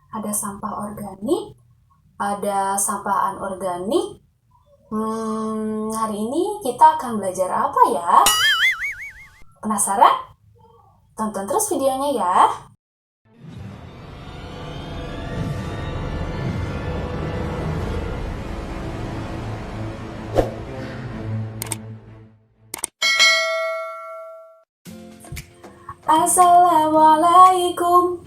Ada sampah organik, ada sampah anorganik. Hari ini kita akan belajar apa ya? Penasaran? Tonton terus videonya ya. Assalamualaikum.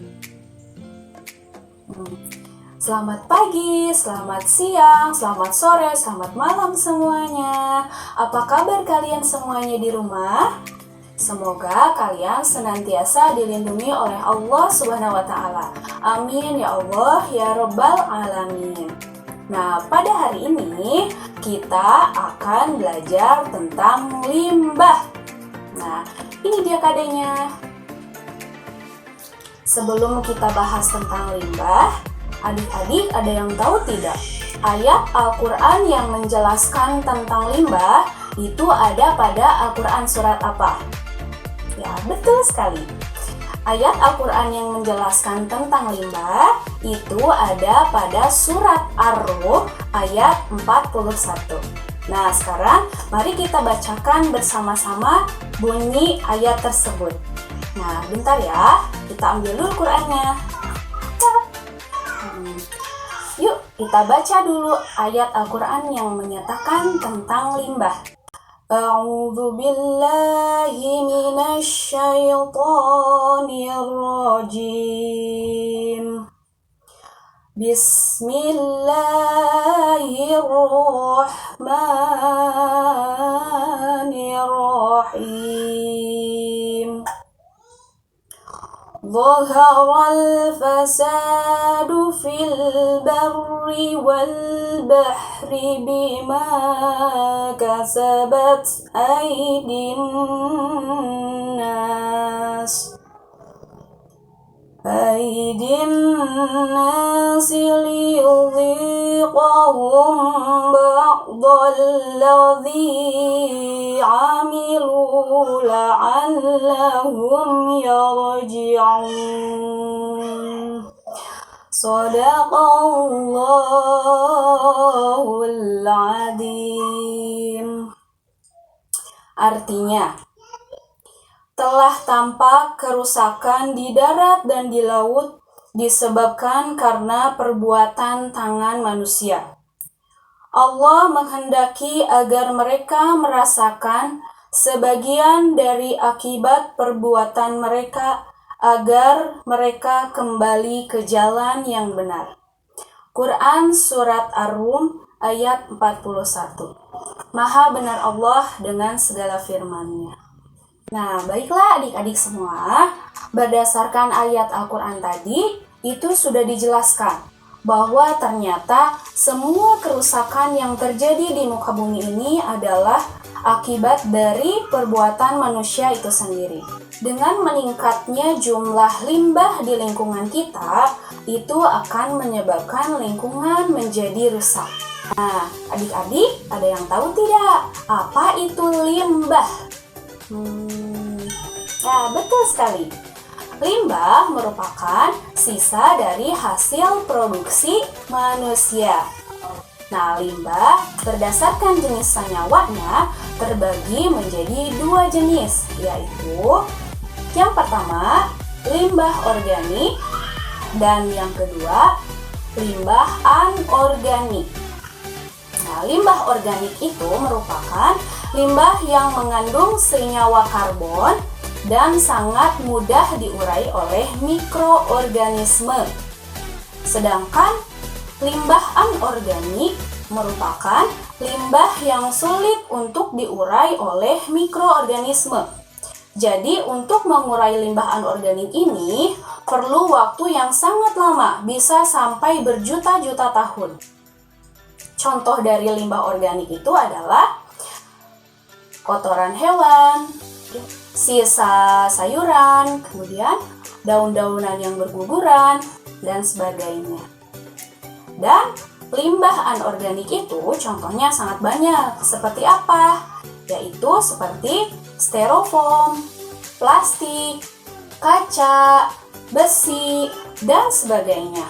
Selamat pagi, selamat siang, selamat sore, selamat malam semuanya. Apa kabar kalian semuanya di rumah? Semoga kalian senantiasa dilindungi oleh Allah Subhanahu wa Ta'ala. Amin ya Allah ya Rabbal Alamin. Nah, pada hari ini kita akan belajar tentang limbah. Nah, ini dia kadenya. Sebelum kita bahas tentang limbah, adik-adik ada yang tahu tidak? Ayat Al-Quran yang menjelaskan tentang limbah itu ada pada Al-Quran surat apa? Ya, betul sekali. Ayat Al-Quran yang menjelaskan tentang limbah itu ada pada surat Ar-Rum ayat 41. Nah, sekarang mari kita bacakan bersama-sama bunyi ayat tersebut. Nah, bentar ya, kita ambil dulu Qurannya. Yuk, kita baca dulu ayat Al-Quran yang menyatakan tentang limbah. A'udzu billahi minasy syaithanir rajim. Bismillahirrahmanirrahim. ظهر الفساد في البر والبحر بما كسبت أيدي الناس ليذيقهم بعض الذي عملوا لعلهم يرجعون. Shadaqallahul Adzim. Artinya, telah tampak kerusakan di darat dan di laut disebabkan karena perbuatan tangan manusia. Allah menghendaki agar mereka merasakan sebagian dari akibat perbuatan mereka agar mereka kembali ke jalan yang benar. Quran Surat Ar-Rum ayat 41. Maha benar Allah dengan segala firman-Nya. Nah, baiklah adik-adik semua, berdasarkan ayat Al-Quran tadi, itu sudah dijelaskan bahwa ternyata semua kerusakan yang terjadi di muka bumi ini adalah akibat dari perbuatan manusia itu sendiri. Dengan meningkatnya jumlah limbah di lingkungan kita, itu akan menyebabkan lingkungan menjadi rusak. Nah, adik-adik ada yang tahu tidak? Apa itu limbah? Ya, betul sekali. Limbah merupakan sisa dari hasil produksi manusia. Nah, limbah berdasarkan jenis sanyawanya terbagi menjadi dua jenis, yaitu yang pertama, limbah organik, dan yang kedua, limbah anorganik. Nah, limbah organik itu merupakan limbah yang mengandung senyawa karbon dan sangat mudah diurai oleh mikroorganisme. Sedangkan limbah anorganik merupakan limbah yang sulit untuk diurai oleh mikroorganisme. Jadi untuk mengurai limbah anorganik ini perlu waktu yang sangat lama, bisa sampai berjuta-juta tahun. Contoh dari limbah organik itu adalah kotoran hewan, sisa sayuran, kemudian daun-daunan yang berguguran, dan sebagainya. Dan limbah anorganik itu contohnya sangat banyak. Seperti apa? Yaitu seperti styrofoam, plastik, kaca, besi, dan sebagainya.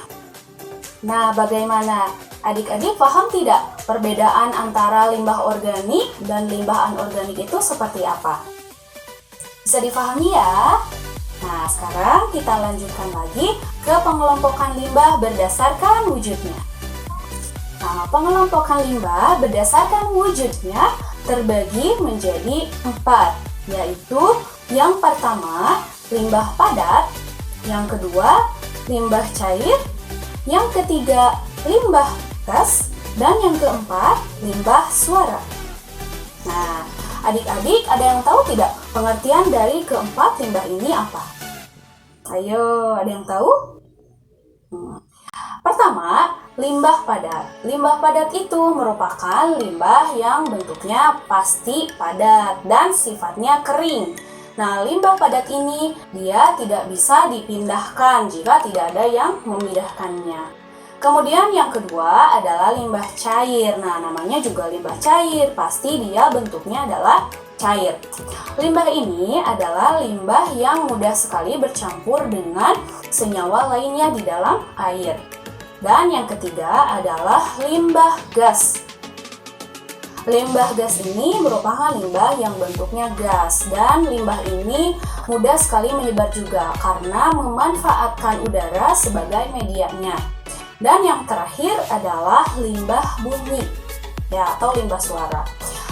Nah, bagaimana? Adik-adik paham tidak perbedaan antara limbah organik dan limbah anorganik itu seperti apa? Bisa dipahami ya? Nah, sekarang kita lanjutkan lagi ke pengelompokan limbah berdasarkan wujudnya. Nah, pengelompokan limbah berdasarkan wujudnya terbagi menjadi 4, yaitu yang pertama, limbah padat, yang kedua, limbah cair, yang ketiga, limbah gas, dan yang keempat, limbah suara. Nah, adik-adik ada yang tahu tidak pengertian dari keempat limbah ini apa? Ayo, ada yang tahu? Pertama, limbah padat. Limbah padat itu merupakan limbah yang bentuknya pasti padat dan sifatnya kering. Nah, limbah padat ini dia tidak bisa dipindahkan jika tidak ada yang memindahkannya. Kemudian yang kedua adalah limbah cair. Nah, namanya juga limbah cair, pasti dia bentuknya adalah cair. Limbah ini adalah limbah yang mudah sekali bercampur dengan senyawa lainnya di dalam air. Dan yang ketiga adalah limbah gas. Limbah gas ini merupakan limbah yang bentuknya gas, dan limbah ini mudah sekali menyebar juga karena memanfaatkan udara sebagai medianya. Dan yang terakhir adalah limbah bunyi, atau limbah suara.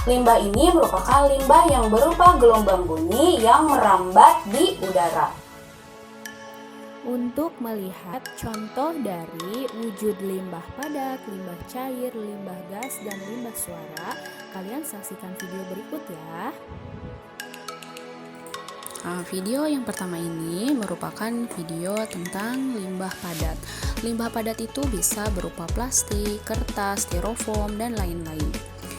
Limbah ini merupakan limbah yang berupa gelombang bunyi yang merambat di udara. Untuk melihat contoh dari wujud limbah padat, limbah cair, limbah gas, dan limbah suara, kalian saksikan video berikut ya. Video yang pertama ini merupakan video tentang limbah padat. Limbah padat itu bisa berupa plastik, kertas, styrofoam, dan lain-lain.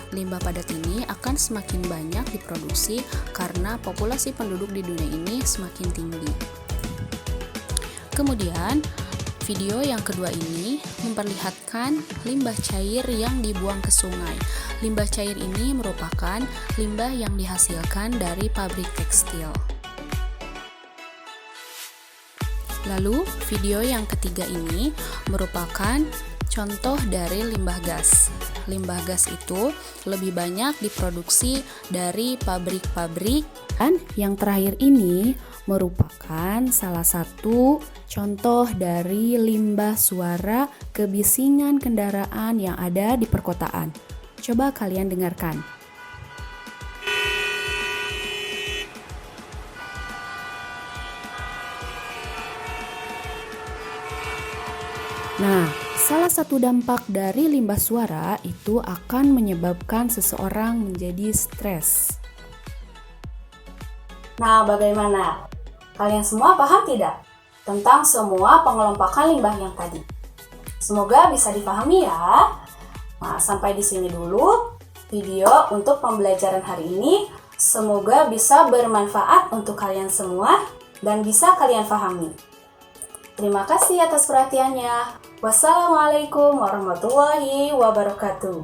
Limbah padat ini akan semakin banyak diproduksi karena populasi penduduk di dunia ini semakin tinggi. Kemudian, video yang kedua ini memperlihatkan limbah cair yang dibuang ke sungai. Limbah cair ini merupakan limbah yang dihasilkan dari pabrik tekstil. Lalu, video yang ketiga ini merupakan contoh dari limbah gas. Limbah gas itu lebih banyak diproduksi dari pabrik-pabrik. Dan yang terakhir ini merupakan salah satu contoh dari limbah suara kebisingan kendaraan yang ada di perkotaan. Coba kalian dengarkan. Nah, salah satu dampak dari limbah suara itu akan menyebabkan seseorang menjadi stres. Nah, bagaimana? Kalian semua paham tidak tentang semua pengelompokan limbah yang tadi? Semoga bisa dipahami ya. Nah, sampai di sini dulu video untuk pembelajaran hari ini. Semoga bisa bermanfaat untuk kalian semua dan bisa kalian pahami. Terima kasih atas perhatiannya. Wassalamualaikum warahmatullahi wabarakatuh.